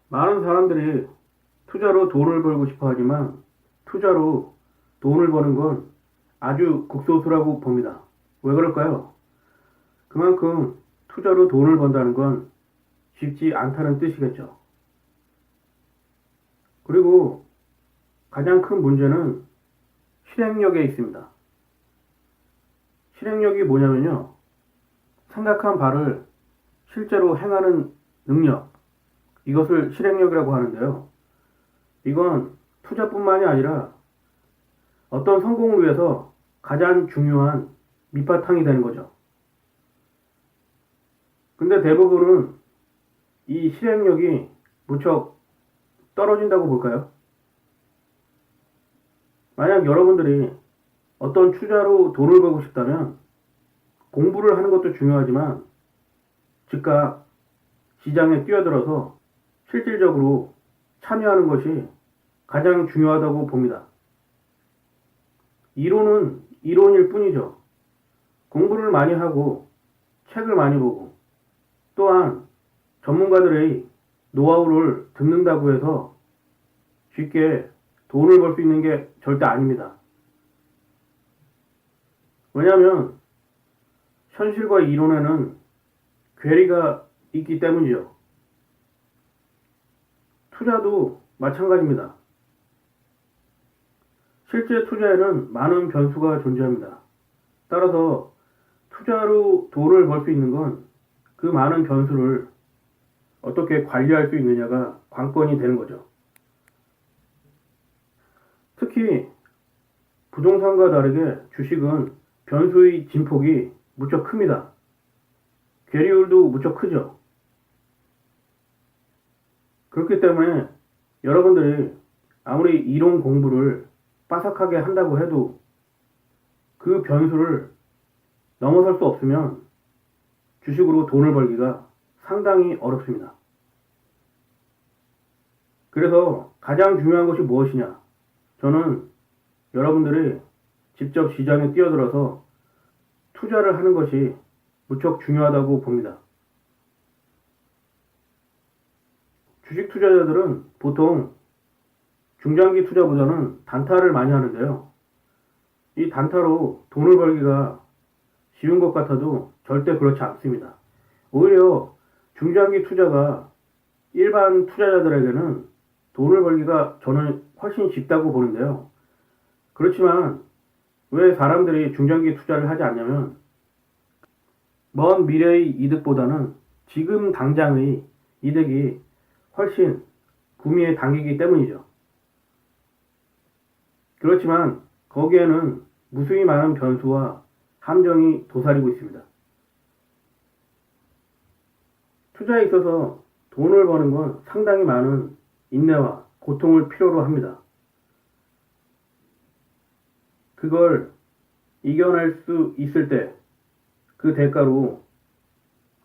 많은 사람들이 투자로 돈을 벌고 싶어 하지만 투자로 돈을 버는 건 아주 극소수라고 봅니다. 왜 그럴까요? 그만큼 투자로 돈을 번다는 건 쉽지 않다는 뜻이겠죠. 그리고 가장 큰 문제는 실행력에 있습니다. 실행력이 뭐냐면요. 생각한 바를 실제로 행하는 능력, 이것을 실행력이라고 하는데요. 이건 투자뿐만이 아니라 어떤 성공을 위해서 가장 중요한 밑바탕이 되는 거죠. 근데 대부분은 이 실행력이 무척 떨어진다고 볼까요? 만약 여러분들이 어떤 투자로 돈을 벌고 싶다면 공부를 하는 것도 중요하지만 즉각 시장에 뛰어들어서 실질적으로 참여하는 것이 가장 중요하다고 봅니다. 이론은 이론일 뿐이죠. 공부를 많이 하고 책을 많이 보고 또한 전문가들의 노하우를 듣는다고 해서 쉽게 돈을 벌 수 있는 게 절대 아닙니다. 왜냐하면 현실과 이론에는 괴리가 있기 때문이죠. 투자도 마찬가지입니다. 실제 투자에는 많은 변수가 존재합니다. 따라서 투자로 돈을 벌 수 있는 건 그 많은 변수를 어떻게 관리할 수 있느냐가 관건이 되는 거죠. 특히 부동산과 다르게 주식은 변수의 진폭이 무척 큽니다. 괴리율도 무척 크죠. 그렇기 때문에 여러분들이 아무리 이론 공부를 빠삭하게 한다고 해도 그 변수를 넘어설 수 없으면 주식으로 돈을 벌기가 상당히 어렵습니다. 그래서 가장 중요한 것이 무엇이냐? 저는 여러분들이 직접 시장에 뛰어들어서 투자를 하는 것이 무척 중요하다고 봅니다. 주식 투자자들은 보통 중장기 투자보다는 단타를 많이 하는데요. 이 단타로 돈을 벌기가 쉬운 것 같아도 절대 그렇지 않습니다. 오히려 중장기 투자가 일반 투자자들에게는 돈을 벌기가 저는 훨씬 쉽다고 보는데요. 그렇지만 왜 사람들이 중장기 투자를 하지 않냐면 먼 미래의 이득보다는 지금 당장의 이득이 훨씬 구미에 당기기 때문이죠. 그렇지만 거기에는 무수히 많은 변수와 함정이 도사리고 있습니다. 투자에 있어서 돈을 버는 건 상당히 많은 인내와 고통을 필요로 합니다. 그걸 이겨낼 수 있을 때 그 대가로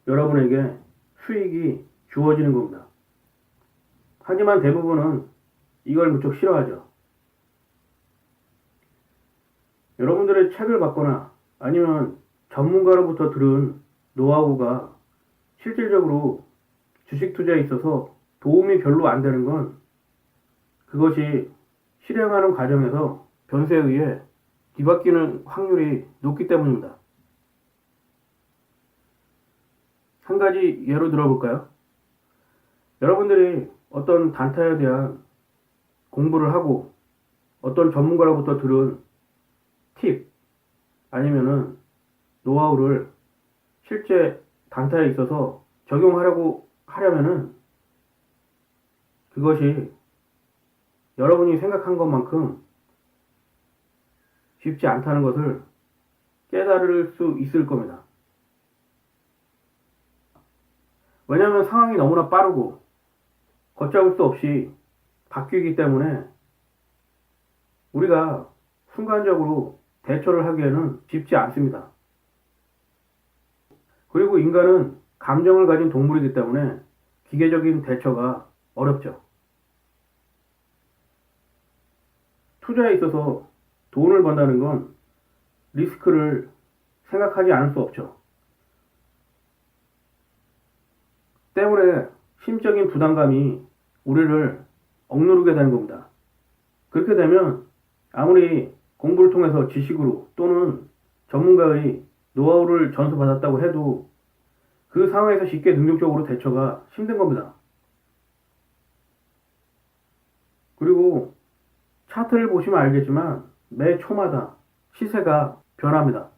여러분에게 수익이 주어지는 겁니다. 하지만 대부분은 이걸 무척 싫어하죠. 여러분들의 책을 받거나 아니면 전문가로부터 들은 노하우가 실질적으로 주식 투자에 있어서 도움이 별로 안 되는 건 그것이 실행하는 과정에서 변수에 의해 뒤바뀌는 확률이 높기 때문입니다. 한 가지 예로 들어볼까요? 여러분들이 어떤 단타에 대한 공부를 하고 어떤 전문가로부터 들은 팁 아니면은 노하우를 실제 단타에 있어서 적용하려고 하려면은 그것이 여러분이 생각한 것만큼 쉽지 않다는 것을 깨달을 수 있을 겁니다. 왜냐하면 상황이 너무나 빠르고 걷잡을 수 없이 바뀌기 때문에 우리가 순간적으로 대처를 하기에는 쉽지 않습니다. 그리고 인간은 감정을 가진 동물이기 때문에 기계적인 대처가 어렵죠. 투자에 있어서 돈을 번다는 건 리스크를 생각하지 않을 수 없죠. 때문에 심적인 부담감이 우리를 억누르게 되는 겁니다. 그렇게 되면 아무리 공부를 통해서 지식으로 또는 전문가의 노하우를 전수받았다고 해도 그 상황에서 쉽게 능력적으로 대처가 힘든 겁니다. 그리고 차트를 보시면 알겠지만 매 초마다 시세가 변합니다.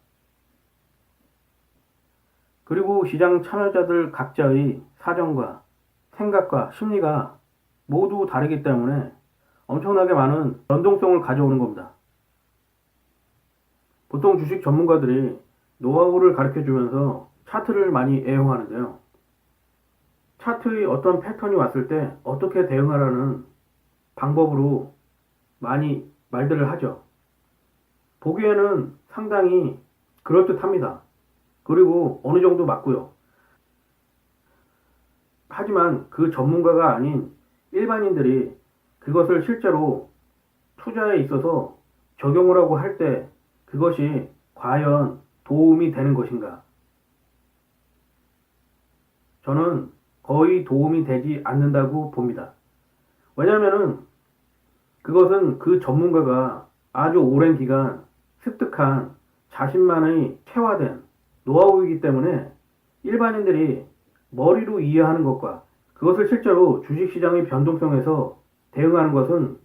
그리고 시장 참여자들 각자의 사정과 생각과 심리가 모두 다르기 때문에 엄청나게 많은 변동성을 가져오는 겁니다. 보통 주식 전문가들이 노하우를 가르쳐 주면서 차트를 많이 애용하는데요. 차트의 어떤 패턴이 왔을 때 어떻게 대응하라는 방법으로 많이 말들을 하죠. 보기에는 상당히 그럴듯합니다. 그리고 어느 정도 맞고요. 하지만 그 전문가가 아닌 일반인들이 그것을 실제로 투자에 있어서 적용을 하고 할 때 그것이 과연 도움이 되는 것인가? 저는 거의 도움이 되지 않는다고 봅니다. 왜냐하면 그것은 그 전문가가 아주 오랜 기간 습득한 자신만의 체화된 노하우이기 때문에 일반인들이 머리로 이해하는 것과 그것을 실제로 주식시장의 변동성에서 대응하는 것은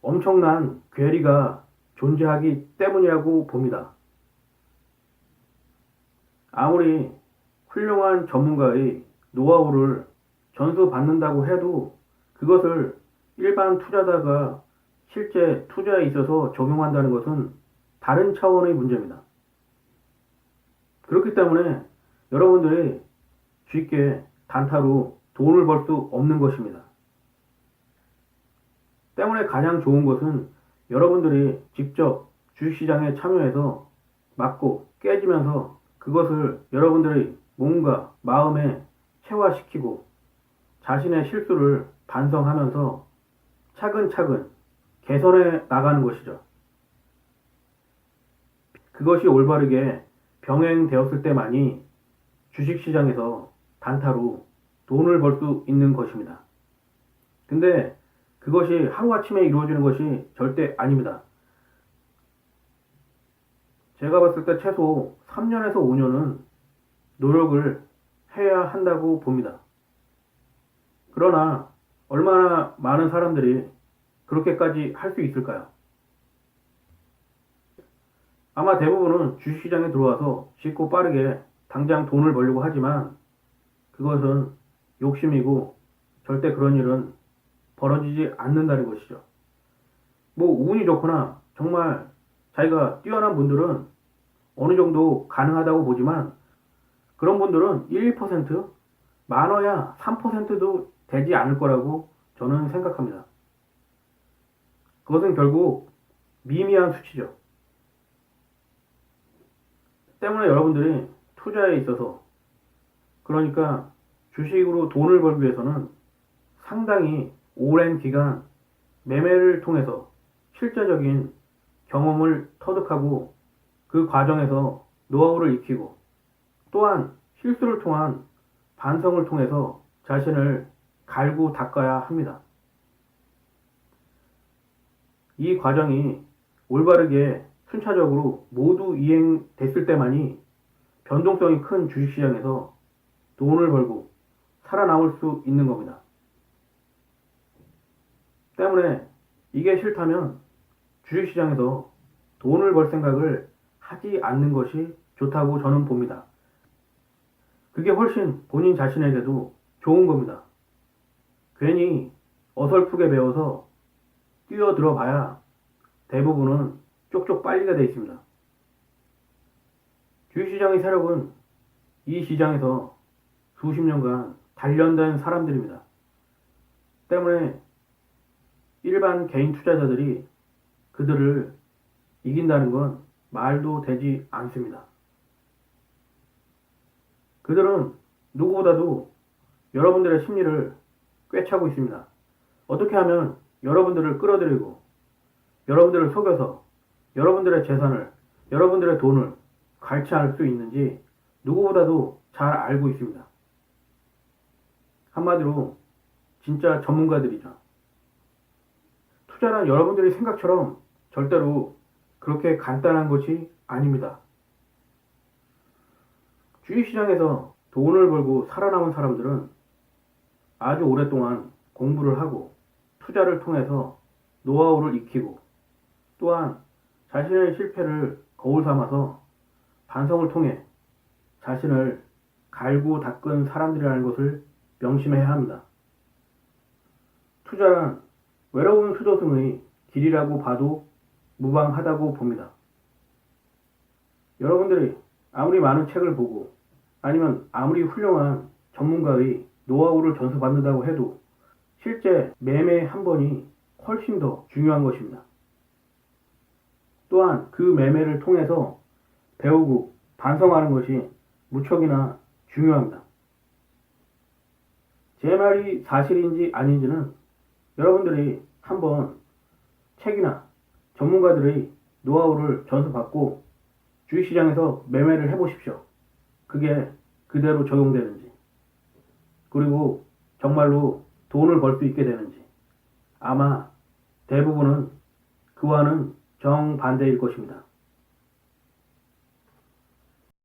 엄청난 괴리가 존재하기 때문이라고 봅니다. 아무리 훌륭한 전문가의 노하우를 전수받는다고 해도 그것을 일반 투자자가 실제 투자에 있어서 적용한다는 것은 다른 차원의 문제입니다. 그렇기 때문에 여러분들이 쉽게 단타로 돈을 벌 수 없는 것입니다. 때문에 가장 좋은 것은 여러분들이 직접 주식시장에 참여해서 맞고 깨지면서 그것을 여러분들의 몸과 마음에 체화시키고 자신의 실수를 반성하면서 차근차근 개선해 나가는 것이죠. 그것이 올바르게 병행되었을 때만이 주식시장에서 단타로 돈을 벌 수 있는 것입니다. 근데 그것이 하루아침에 이루어지는 것이 절대 아닙니다. 제가 봤을 때 최소 3년에서 5년은 노력을 해야 한다고 봅니다. 그러나 얼마나 많은 사람들이 그렇게까지 할 수 있을까요? 아마 대부분은 주식시장에 들어와서 쉽고 빠르게 당장 돈을 벌려고 하지만 그것은 욕심이고 절대 그런 일은 벌어지지 않는다는 것이죠. 뭐 운이 좋거나 정말 자기가 뛰어난 분들은 어느 정도 가능하다고 보지만 그런 분들은 1, 2% 많아야 3%도 되지 않을 거라고 저는 생각합니다. 그것은 결국 미미한 수치죠. 때문에 여러분들이 투자에 있어서 그러니까 주식으로 돈을 벌기 위해서는 상당히 오랜 기간 매매를 통해서 실제적인 경험을 터득하고 그 과정에서 노하우를 익히고 또한 실수를 통한 반성을 통해서 자신을 갈고 닦아야 합니다. 이 과정이 올바르게 순차적으로 모두 이행됐을 때만이 변동성이 큰 주식시장에서 돈을 벌고 살아남을 수 있는 겁니다. 때문에 이게 싫다면 주식시장에서 돈을 벌 생각을 하지 않는 것이 좋다고 저는 봅니다. 그게 훨씬 본인 자신에게도 좋은 겁니다. 괜히 어설프게 배워서 뛰어들어 봐야 대부분은 쪽쪽 빨리게 되어 있습니다. 주식시장의 세력은 이 시장에서 수십 년간 단련된 사람들입니다. 때문에 일반 개인 투자자들이 그들을 이긴다는 건 말도 되지 않습니다. 그들은 누구보다도 여러분들의 심리를 꿰차고 있습니다. 어떻게 하면 여러분들을 끌어들이고 여러분들을 속여서 여러분들의 재산을, 여러분들의 돈을 갈취할 수 있는지 누구보다도 잘 알고 있습니다. 한마디로 진짜 전문가들이죠. 투자는 여러분들이 생각처럼 절대로 그렇게 간단한 것이 아닙니다. 주식시장에서 돈을 벌고 살아남은 사람들은 아주 오랫동안 공부를 하고 투자를 통해서 노하우를 익히고 또한 자신의 실패를 거울 삼아서 반성을 통해 자신을 갈고 닦은 사람들이라는 것을 명심해야 합니다. 투자란 외로운 수도승의 길이라고 봐도 무방하다고 봅니다. 여러분들이 아무리 많은 책을 보고 아니면 아무리 훌륭한 전문가의 노하우를 전수받는다고 해도 실제 매매 한 번이 훨씬 더 중요한 것입니다. 또한 그 매매를 통해서 배우고 반성하는 것이 무척이나 중요합니다. 제 말이 사실인지 아닌지는 여러분들이 한번 책이나 전문가들의 노하우를 전수받고 주식시장에서 매매를 해보십시오. 그게 그대로 적용되는지, 그리고 정말로 돈을 벌 수 있게 되는지, 아마 대부분은 그와는 정반대일 것입니다.